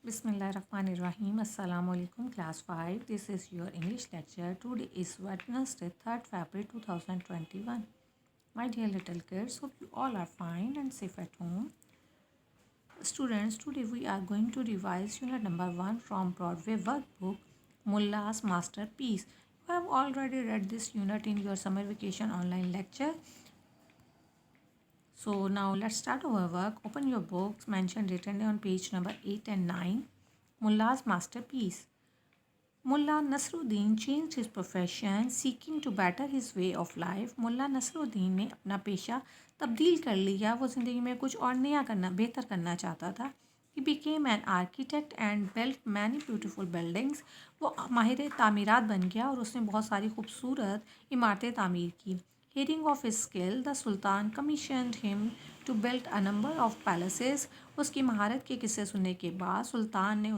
Bismillahirrahmanirrahim. Assalamu alaikum, class 5. This is your English lecture. Today is Wednesday, 3rd February 2021. My dear little kids, hope you all are fine and safe at home. Students, today we are going to revise unit number 1 from Broadway workbook, Mullah's Masterpiece. You have already read this unit in your summer vacation online lecture. So now let's start our work. Open your books mentioned written on page number 8 and 9. Mullah's Masterpiece. Mullah Nasruddin changed his profession seeking to better his way of life. Mulla Nasruddin ने अपना पेशा तब्दील कर लिया. वो ज़िंदगी में कुछ और नया करना बेहतर करना चाहता था. He became an architect and built many beautiful buildings. वो माहिर तामीरात बन गया और उसने बहुत सारी खूबसूरत इमारतें तामीर की. Hearing of his skill, the Sultan commissioned him to build a number of palaces. उसकी महारत के किस्से सुनने के बाद सुल्तान ने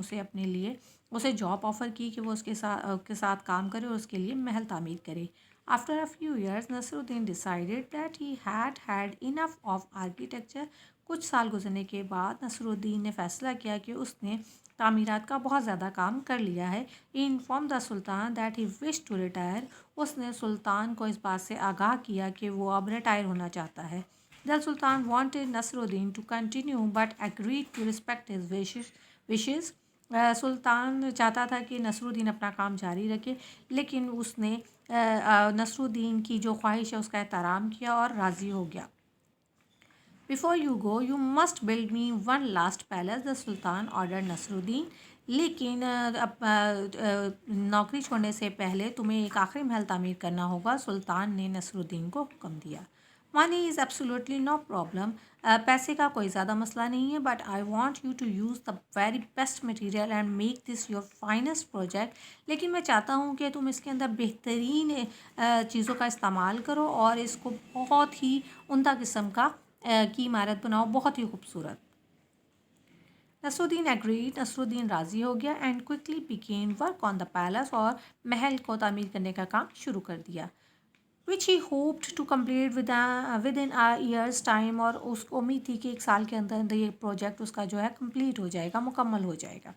उसे जॉब ऑफ़र की कि वो उसके साथ काम करे और उसके लिए महल तामीर करे. After a few years Nasruddin decided that he had enough of architecture. कुछ साल गुजरने के बाद नसरुद्दीन ने फैसला किया कि उसने तामीरात का बहुत ज़्यादा काम कर लिया है. He inform the sultan that he wish to retire. उसने सुल्तान को इस बात से आगाह किया कि वो अब रिटायर होना चाहता है. The sultan wanted Nasruddin to continue but agreed to respect his wishes. सुल्तान चाहता था कि नसरुद्दीन अपना काम जारी रखे, लेकिन उसने नसरुद्दीन की जो ख्वाहिश है उसका एहतराम किया और राज़ी हो गया. Before you go you must build me one last palace, the sultan order Nasruddin. लेकिन नौकरी छोड़ने से पहले तुम्हें एक आखिरी महल तामीर करना होगा. सुल्तान ने नसरुद्दीन को हुक्म दिया. Money is absolutely no problem. पैसे का कोई ज़्यादा मसला नहीं है, but I want you to use the very best material and make this your finest project. लेकिन मैं चाहता हूँ कि तुम इसके अंदर बेहतरीन चीज़ों का इस्तेमाल करो और इसको बहुत ही उम्दा किस्म की इमारत बनाओ, बहुत ही खूबसूरत. नसरुद्दीन एग्रीड. नसरुद्दीन राज़ी हो गया and quickly began work on the palace. और महल को तामीर करने का काम शुरू कर दिया. Which he hoped to complete within a years time. और उसको उम्मीद थी कि एक साल के अंदर ये प्रोजेक्ट उसका जो है कंप्लीट हो जाएगा, मुकम्मल हो जाएगा.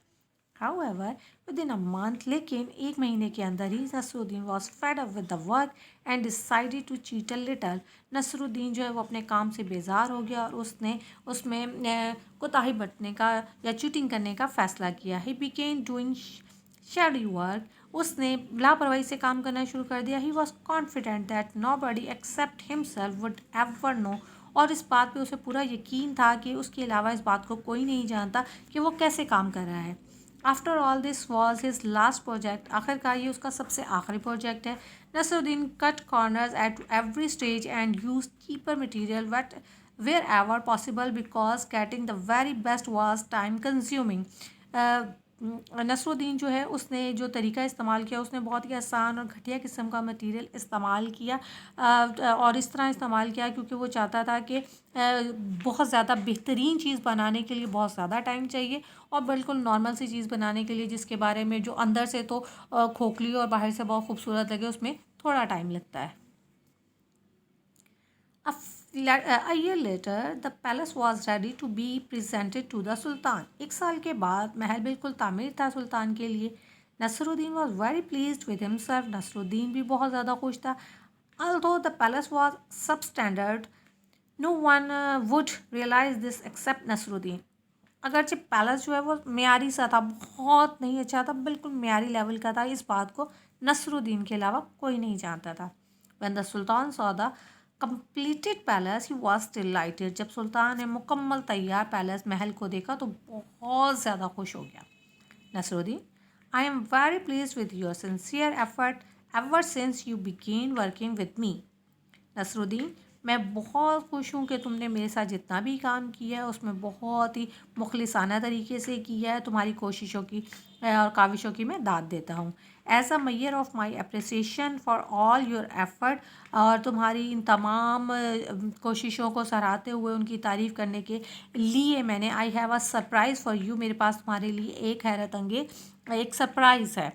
However, within a month, लेकिन एक महीने के अंदर ही Nasruddin was fed up with the work and decided to cheat a little. Nasruddin जो है वो अपने काम से बेजार हो गया और उसने उसमें कोताही बरतने का या चीटिंग करने का फ़ैसला किया. He began doing shady work. उसने लापरवाही से काम करना शुरू कर दिया. He was confident that nobody except himself would ever know. और इस बात पे उसे पूरा यकीन था कि उसके अलावा इस बात को कोई नहीं जानता कि वो कैसे काम कर रहा है. After all this was his last project. आखिरकार ये उसका सबसे आखिरी प्रोजेक्ट है. Nasruddin cut corners at every stage and use cheaper material what wherever possible because getting the very best was time consuming. Nasruddin जो है उसने जो तरीका इस्तेमाल किया उसने बहुत ही आसान और घटिया किस्म का मटेरियल इस्तेमाल किया और इस तरह इस्तेमाल किया क्योंकि वो चाहता था कि बहुत ज़्यादा बेहतरीन चीज़ बनाने के लिए बहुत ज़्यादा टाइम चाहिए और बिल्कुल नॉर्मल सी चीज़ बनाने के लिए जिसके बारे में जो अंदर से तो खोखली और बाहर से बहुत खूबसूरत लगे उसमें थोड़ा टाइम लगता है. A year later, the palace was ready to be presented to the Sultan. एक साल के बाद महल बिल्कुल तामीर था सुल्तान के लिए. Nasruddin was very pleased with himself. Nasruddin भी बहुत ज़्यादा खुश था. Although the palace was substandard, no one would realize this except Nasruddin. अगरचे पैलेस जो है वो मेयारी सा था, बहुत नहीं अच्छा था, बिल्कुल मेयारी लेवल का था. इस बात को नसरुद्दीन के अलावा कोई नहीं जानता था. When the Sultan saw the completed palace, he was delighted. जब सुल्तान ने मुकम्मल तैयार पैलेस महल को देखा तो बहुत ज़्यादा खुश हो गया. Nasruddin, I am very pleased with your sincere effort ever since you began working with me. Nasruddin, मैं बहुत खुश हूँ कि तुमने मेरे साथ जितना भी काम किया है उसमें बहुत ही मुखलिसाना तरीके से किया है. तुम्हारी कोशिशों की और काविशों की मैं दाद देता हूँ. As a measure of my appreciation for all your effort. और तुम्हारी इन तमाम कोशिशों को सराहते हुए उनकी तारीफ़ करने के लिए मैंने I have a surprise for you. मेरे पास तुम्हारे लिए एक हैरत अंगेज़ एक सरप्राइज़ है.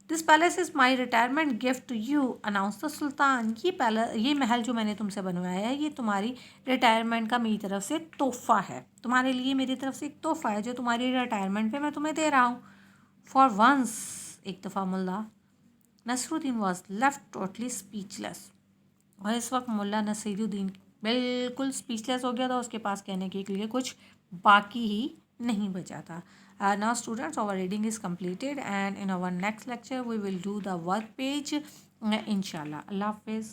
This palace is my retirement gift to you, announce the sultan. ये महल जो मैंने तुमसे बनवाया है ये तुम्हारी रिटायरमेंट का मेरी तरफ से तोहफ़ा है, तुम्हारे लिए मेरी तरफ से एक तोहफ़ा है जो तुम्हारी रिटायरमेंट पे मैं तुम्हें दे रहा हूँ। फॉर वंस, एक दफ़ा Mulla Nasruddin was left totally speechless, और इस वक्त मुल्ला नसीरुद्दीन बिल्कुल स्पीचलेस हो गया था, उसके पास कहने के लिए कुछ बाकी ही नहीं बचा था। Now students, our reading is completed and in our next lecture we will do the work page. Inshallah. Allah Hafiz.